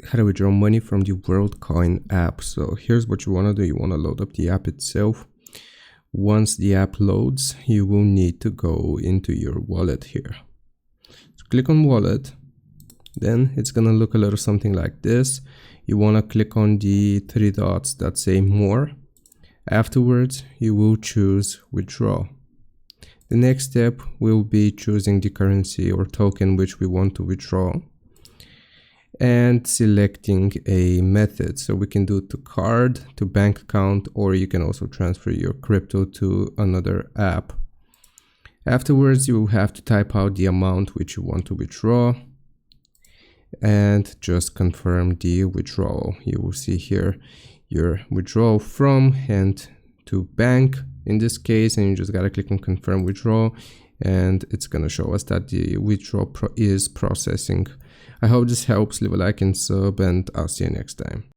how to withdraw money from the Worldcoin app. So here's what you want to do. You want to load up the app itself. Once the app loads, you will need to go into your wallet here. So click on wallet. Then it's going to look a little something like this. You want to click on the three dots that say more. Afterwards, you will choose withdraw. The next step will be choosing the currency or token which we want to withdraw and selecting a method. So we can do it to card, to bank account, or you can also transfer your crypto to another app. Afterwards, you will have to type out the amount which you want to withdraw and just confirm the withdrawal. You will see here your withdrawal from and to bank in this case, and you just gotta click on confirm withdrawal, and it's gonna show us that the withdrawal is processing. I hope this helps. Leave a like and sub, and I'll see you next time.